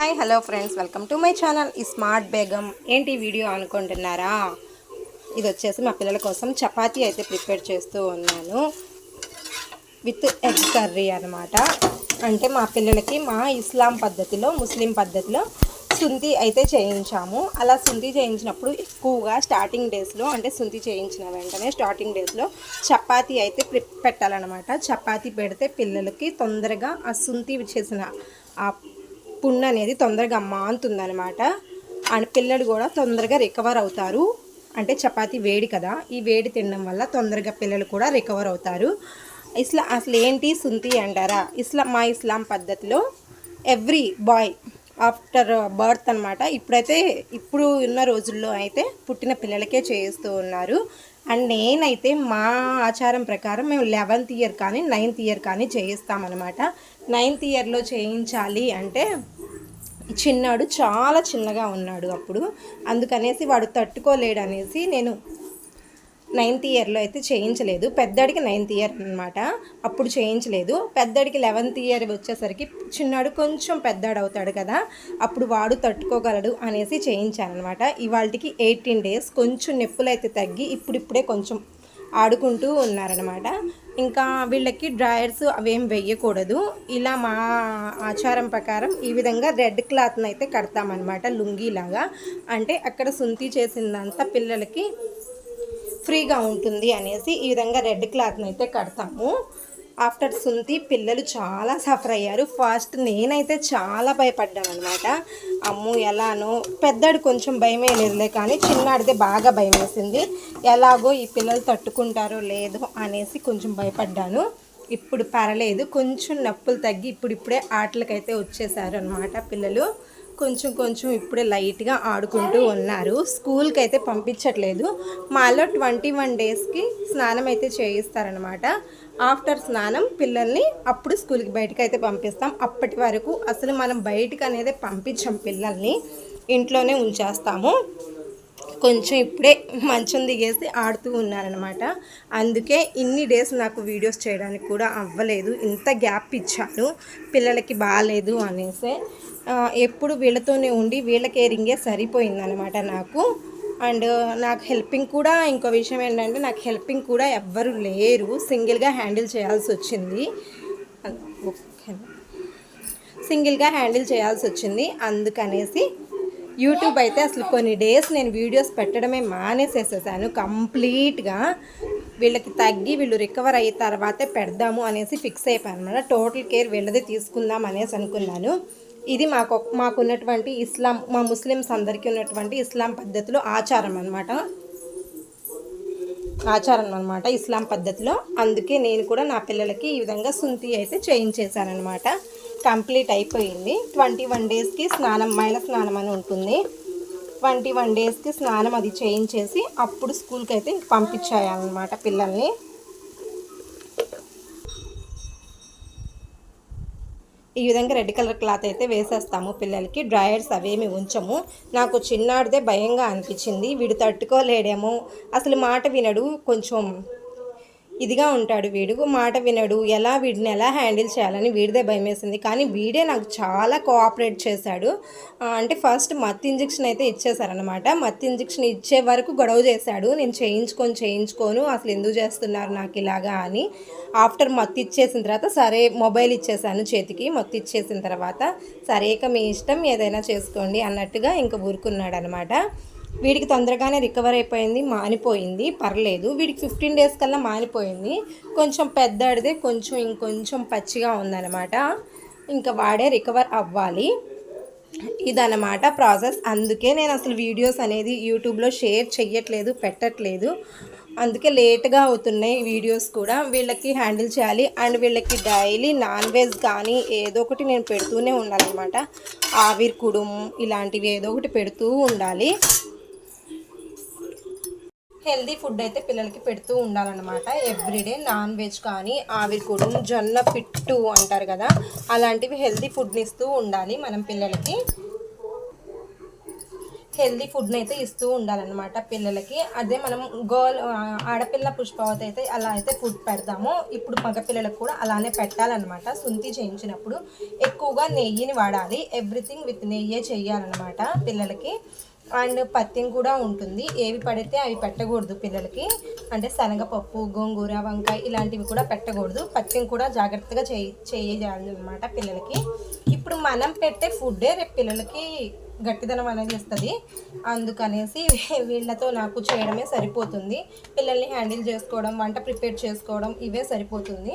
Hi hello friends, welcome to my channel smart Begum. ఏంటి video అనుకుంటున్నారా? ఇది వచ్చేసి మా పిల్లల కోసం చపాతీ అయితే ప్రిపేర్ చేస్తూ ఉన్నాను విత్ ఎగ్ కర్రీ అనమాట. అంటే మా పిల్లలకి మా ఇస్లాం పద్ధతిలో, ముస్లిం పద్ధతిలో సుంతి అయితే చేయించాము. అలా సుంతి చేయించినప్పుడు ఎక్కువగా స్టార్టింగ్ డేస్లో, అంటే సుంతి చేయించిన వెంటనే స్టార్టింగ్ డేస్లో చపాతీ అయితే పెట్టాలన్నమాట. చపాతీ పెడితే పిల్లలకి తొందరగా ఆ సుంతి చేసిన ఆ పుండు అనేది తొందరగా మానుతుందనమాట. అండ్ పిల్లలు కూడా తొందరగా రికవర్ అవుతారు. అంటే చపాతీ వేడి కదా, ఈ వేడి తినడం వల్ల తొందరగా పిల్లలు కూడా రికవర్ అవుతారు. అసలు ఏంటి సుంతి అంటారా? మా ఇస్లాం పద్ధతిలో ఎవ్రీ బాయ్ ఆఫ్టర్ బర్త్ అనమాట. ఇప్పుడు ఉన్న రోజుల్లో అయితే పుట్టిన పిల్లలకే చేస్తూ ఉన్నారు. అండ్ నేనైతే మా ఆచారం ప్రకారం మేము 11th ఇయర్ కానీ 9th ఇయర్ కానీ చేయిస్తామన్నమాట. 9th ఇయర్లో చేయించాలి అంటే చిన్నాడు చాలా చిన్నగా ఉన్నాడు అప్పుడు, అందుకనేసి వాడు తట్టుకోలేడు అనేసి నేను 9th ఇయర్లో అయితే చేయించలేదు. పెద్దడికి 9th ఇయర్ అనమాట, అప్పుడు చేయించలేదు. పెద్దడికి 11th ఇయర్ వచ్చేసరికి చిన్నాడు కొంచెం పెద్దాడు అవుతాడు కదా, అప్పుడు వాడు తట్టుకోగలడు అనేసి చేయించానమాట. ఇవాళకి 18 days. కొంచెం నొప్పులు అయితే తగ్గి ఇప్పుడిప్పుడే కొంచెం ఆడుకుంటూ ఉన్నారనమాట. ఇంకా వీళ్ళకి డ్రాయర్స్ అవేం వేయకూడదు. ఇలా మా ఆచారం ప్రకారం ఈ విధంగా రెడ్ క్లాత్ని అయితే కడతామన్నమాట, లుంగీలాగా. అంటే అక్కడ సుంతి చేసిందంతా పిల్లలకి ఫ్రీగా ఉంటుంది అనేసి ఈ విధంగా రెడ్ క్లాత్ని అయితే కడతాము. ఆఫ్టర్ సుంతి పిల్లలు చాలా సఫర్ అయ్యారు. ఫస్ట్ నేనైతే చాలా భయపడ్డాను అనమాట. అమ్ము ఎలానో, పెద్దాడు కొంచెం భయమే లేదులే, కానీ చిన్నాడితే బాగా భయం వేసింది. ఎలాగో ఈ పిల్లలు తట్టుకుంటారో లేదో అనేసి కొంచెం భయపడ్డాను. ఇప్పుడు పర్లేదు, కొంచెం నొప్పులు తగ్గి ఇప్పుడిప్పుడే ఆటలకైతే వచ్చేసారు అనమాట పిల్లలు. కొంచెం కొంచెం ఇప్పుడే లైట్గా ఆడుకుంటూ ఉన్నారు. స్కూల్కి అయితే పంపించట్లేదు. మాలో 21 daysకి స్నానం అయితే చేయిస్తారనమాట. ఆఫ్టర్ స్నానం పిల్లల్ని అప్పుడు స్కూల్కి బయటకు అయితే పంపిస్తాం. అప్పటి వరకు అసలు మనం బయటకు అనేది పంపించాం, పిల్లల్ని ఇంట్లోనే ఉంచేస్తాము. కొంచెం ఇప్పుడే మంచం దిగేసి ఆడుతూ ఉన్నారనమాట. అందుకే ఇన్ని డేస్ నాకు వీడియోస్ చేయడానికి కూడా అవ్వలేదు. ఇంత గ్యాప్ ఇచ్చాను, పిల్లలకి బాగాలేదు అనేసి. ఎప్పుడు వీళ్ళతోనే ఉండి వీళ్ళ కేరింగే సరిపోయిందనమాట నాకు. అండ్ నాకు హెల్పింగ్ కూడా, ఇంకో విషయం ఏంటంటే నాకు హెల్పింగ్ కూడా ఎవ్వరు లేరు, సింగిల్గా హ్యాండిల్ చేయాల్సి వచ్చింది. అందుకనేసి యూట్యూబ్ అయితే అసలు కొన్ని డేస్ నేను వీడియోస్ పెట్టడమే మానేసేసేసాను కంప్లీట్గా. వీళ్ళకి తగ్గి వీళ్ళు రికవర్ అయిన తర్వాతే పెడదాము అనేసి ఫిక్స్ అయిపోయాను అనమాట. టోటల్ కేర్ వీళ్ళదే తీసుకుందాం అనేసి అనుకున్నాను. ఇది మాకున్నటువంటి మా ముస్లిమ్స్ అందరికీ ఉన్నటువంటి ఇస్లాం పద్ధతిలో ఆచారం అనమాట, ఇస్లాం పద్ధతిలో. అందుకే నేను కూడా నా పిల్లలకి ఈ విధంగా సుంతి అయితే చేయించేశానమాట. కంప్లీట్ అయిపోయింది. 21 daysకి స్నానం, మైల స్నానం అని ఉంటుంది. 21 daysకి స్నానం అది చేయించేసి అప్పుడు స్కూల్కి అయితే పంపించాయన్నమాట పిల్లల్ని. ఈ విధంగా రెడ్ కలర్ క్లాత్ అయితే వేసేస్తాము పిల్లలకి. డ్రాయర్స్ అవేమి ఉంచము. నాకు చిన్నాడిదే భయంగా అనిపించింది. వీడు తట్టుకోలేడేమో, అసలు మాట వినడు, కొంచెం ఇదిగా ఉంటాడు వీడు, మాట వినడు. వీడిని ఎలా హ్యాండిల్ చేయాలని వీడిదే భయం వేసింది. కానీ వీడే నాకు చాలా కోఆపరేట్ చేశాడు. అంటే ఫస్ట్ మత్తు ఇంజెక్షన్ అయితే ఇచ్చేసారనమాట. మత్తు ఇంజెక్షన్ ఇచ్చే వరకు గొడవ చేశాడు, నేను చేయించుకోను, అసలు ఎందుకు చేస్తున్నారు నాకు ఇలాగా అని. ఆఫ్టర్ మత్తు ఇచ్చేసిన తర్వాత సరే, మొబైల్ ఇచ్చేసాను చేతికి. మత్తు ఇచ్చేసిన తర్వాత సరే ఇక మీ ఇష్టం, ఏదైనా చేసుకోండి అన్నట్టుగా ఇంకా ఊరుకున్నాడు అనమాట. వీడికి తొందరగానే రికవర్ అయిపోయింది, మానిపోయింది, పర్లేదు. వీడికి 15 days కల్లా మానిపోయింది. కొంచెం పెద్దడిదే ఇంకొంచెం పచ్చిగా ఉందన్నమాట. ఇంకా వాడే రికవర్ అవ్వాలి. ఇదన్నమాట ప్రాసెస్. అందుకే నేను అసలు వీడియోస్ అనేది యూట్యూబ్లో షేర్ చెయ్యట్లేదు, పెట్టట్లేదు. అందుకే లేట్గా అవుతున్నాయి వీడియోస్ కూడా. వీళ్ళకి హ్యాండిల్ చేయాలి. అండ్ వీళ్ళకి డైలీ నాన్ వెజ్ కానీ ఏదో ఒకటి నేను పెడుతూనే ఉండాలన్నమాట. ఆవిరి కుడుం ఇలాంటివి ఏదో ఒకటి పెడుతూ ఉండాలి. హెల్దీ ఫుడ్ అయితే పిల్లలకి పెడుతూ ఉండాలన్నమాట. ఎవ్రీడే నాన్ వెజ్ కానీ, ఆవిరి కుడుం, జొన్న పిట్టు అంటారు కదా, అలాంటివి హెల్దీ ఫుడ్ని ఇస్తూ ఉండాలి మనం పిల్లలకి. హెల్దీ ఫుడ్ని అయితే ఇస్తూ ఉండాలన్నమాట పిల్లలకి. అదే మనం ఆడపిల్ల పుష్పవతి అయితే అలా అయితే ఫుడ్ పెడతాము, ఇప్పుడు మగపిల్లలకు కూడా అలానే పెట్టాలన్నమాట. సుంతి చేయించినప్పుడు ఎక్కువగా నెయ్యిని వాడాలి, ఎవ్రీథింగ్ విత్ నెయ్యే చేయాలన్నమాట పిల్లలకి. అండ్ పత్యం కూడా ఉంటుంది, ఏవి పడితే అవి పెట్టకూడదు పిల్లలకి. అంటే శనగపప్పు, గోంగూర, వంకాయ ఇలాంటివి కూడా పెట్టకూడదు. పత్యం కూడా జాగ్రత్తగా చేయాలన్నమాట పిల్లలకి. ఇప్పుడు మనం పెట్టే ఫుడ్డే రేపు పిల్లలకి గట్టిదనం అనేది ఇస్తుంది. అందుకనేసి వీళ్ళతో నాకు చేయడమే సరిపోతుంది. పిల్లల్ని హ్యాండిల్ చేసుకోవడం, వంట ప్రిపేర్ చేసుకోవడం ఇవే సరిపోతుంది.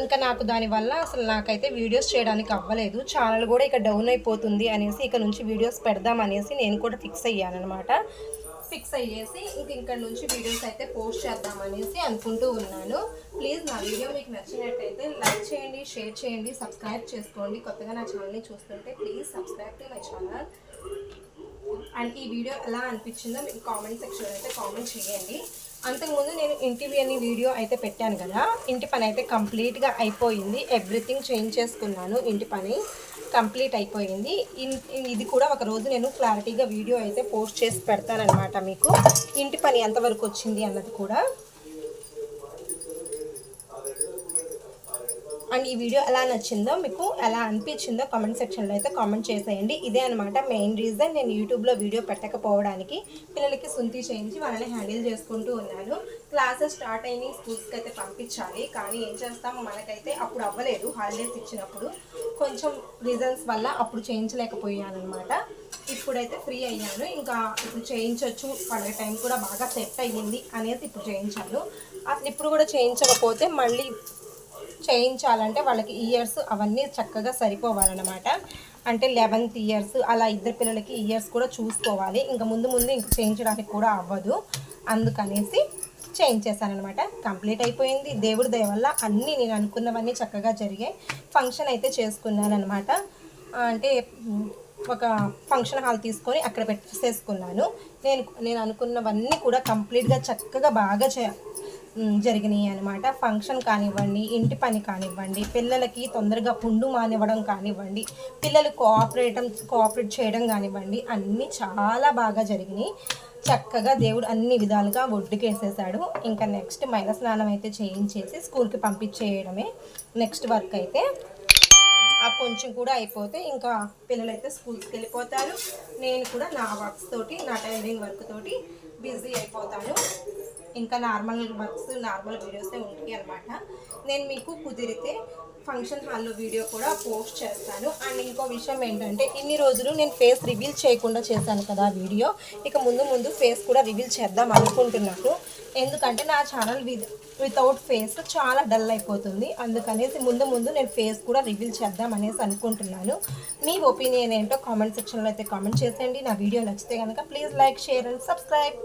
ఇంకా నాకు దానివల్ల అసలు నాకైతే వీడియోస్ చేయడానికి అవ్వలేదు. ఛానల్ కూడా ఇక డౌన్ అయిపోతుంది అనేసి ఇక నుంచి వీడియోస్ పెడదామనేసి నేను కూడా ఫిక్స్ అయ్యానమాట. ఫిక్స్ అయ్యేసి ఇక్కడ నుంచి వీడియోస్ అయితే పోస్ట్ చేద్దామనేసి అనుకుంటూ ఉన్నాను. ప్లీజ్ నా వీడియో మీకు నచ్చినట్టయితే లైక్ చేయండి, షేర్ చేయండి, సబ్స్క్రైబ్ చేసుకోండి. కొత్తగా నా ఛానల్ని చూస్తుంటే please subscribe to my channel. And ఈ వీడియో ఎలా అనిపించిందో మీకు కామెంట్ సెక్షన్లో అయితే కామెంట్ చేయండి. అంతకుముందు నేను ఇంటివి అని వీడియో అయితే పెట్టాను కదా, ఇంటి పని అయితే కంప్లీట్గా అయిపోయింది. ఎవ్రీథింగ్ చేంజ్ చేసుకున్నాను, ఇంటి పని కంప్లీట్ అయిపోయింది. ఇది కూడా ఒక రోజు నేను క్లారిటీగా వీడియో అయితే పోస్ట్ చేసి పెడతానన్నమాట మీకు, ఇంటి పని ఎంతవరకు వచ్చింది అన్నది కూడా. అండ్ ఈ వీడియో ఎలా నచ్చిందో, మీకు ఎలా అనిపించిందో కామెంట్ సెక్షన్లో అయితే కామెంట్ చేసేయండి. ఇదే అనమాట మెయిన్ రీజన్ నేను యూట్యూబ్లో వీడియో పెట్టకపోవడానికి. పిల్లలకి సుంతి చేయించి వాళ్ళని హ్యాండిల్ చేసుకుంటూ ఉన్నాను. క్లాసెస్ స్టార్ట్ అయినాయి, స్కూల్స్కి అయితే పంపించాలి, కానీ ఏం చేస్తాము మనకైతే అప్పుడు అవ్వలేదు. హాలిడేస్ ఇచ్చినప్పుడు కొంచెం రీజన్స్ వల్ల అప్పుడు చేయించలేకపోయాను అనమాట. ఇప్పుడైతే ఫ్రీ అయ్యాను, ఇంకా ఇప్పుడు చేయించవచ్చు, వాళ్ళ టైం కూడా బాగా సెట్ అయ్యింది అనేసి ఇప్పుడు చేయించాను. అసలు ఇప్పుడు కూడా చేయించకపోతే మళ్ళీ చేయించాలంటే వాళ్ళకి ఇయర్స్ అవన్నీ చక్కగా సరిపోవాలన్నమాట. అంటే 11th ఇయర్స్ అలా ఇద్దరు పిల్లలకి ఇయర్స్ కూడా చూసుకోవాలి. ఇంకా ముందు ఇంక చేయించడానికి కూడా అవ్వదు, అందుకనేసి చేయించేసానమాట. కంప్లీట్ అయిపోయింది. దేవుడి దయ వల్ల అన్నీ నేను అనుకున్నవన్నీ చక్కగా జరిగాయి. ఫంక్షన్ అయితే చేసుకున్నాను అనమాట. అంటే ఒక ఫంక్షన్ హాల్ తీసుకొని అక్కడ పెట్టేసుకున్నాను. నేను అనుకున్నవన్నీ కూడా కంప్లీట్గా చక్కగా బాగా జరిగినాయి అనమాట. ఫంక్షన్ కానివ్వండి, ఇంటి పని కానివ్వండి, పిల్లలకి తొందరగా పుండు మానివ్వడం కానివ్వండి, పిల్లలు కోఆపరేట్ చేయడం కానివ్వండి, అన్నీ చాలా బాగా జరిగినాయి. చక్కగా దేవుడు అన్ని విధాలుగా ఒడ్డుకేసేసాడు. ఇంకా నెక్స్ట్ మైల స్నానం అయితే చేయించేసి స్కూల్కి పంపించేయడమే నెక్స్ట్ వర్క్ అయితే. ఆ కొంచెం కూడా అయిపోతే ఇంకా పిల్లలైతే స్కూల్స్కి వెళ్ళిపోతారు. నేను కూడా నా వర్క్స్ తోటి, నా టైలరింగ్ వర్క్ తోటి బిజీ అయిపోతాను. ఇంకా నార్మల్ వర్క్స్, నార్మల్ వీడియోసే ఉంటాయి అనమాట. నేను మీకు కుదిరితే ఫంక్షన్ హాల్లో వీడియో కూడా పోస్ట్ చేస్తాను. అండ్ ఇంకో విషయం ఏంటంటే, ఇన్ని రోజులు నేను ఫేస్ రివీల్ చేయకుండా చేశాను కదా వీడియో, ఇక ముందు ఫేస్ కూడా రివీల్ చేద్దాం అనుకుంటున్నాను. ఎందుకంటే నా ఛానల్ వితౌట్ ఫేస్ చాలా డల్ అయిపోతుంది. అందుకనేసి ముందు నేను ఫేస్ కూడా రివీల్ చేద్దాం అనేసి అనుకుంటున్నాను. మీ ఒపీనియన్ ఏంటో కామెంట్ సెక్షన్లో అయితే కామెంట్ చేసేయండి. నా వీడియో నచ్చితే కనుక please like, share and subscribe.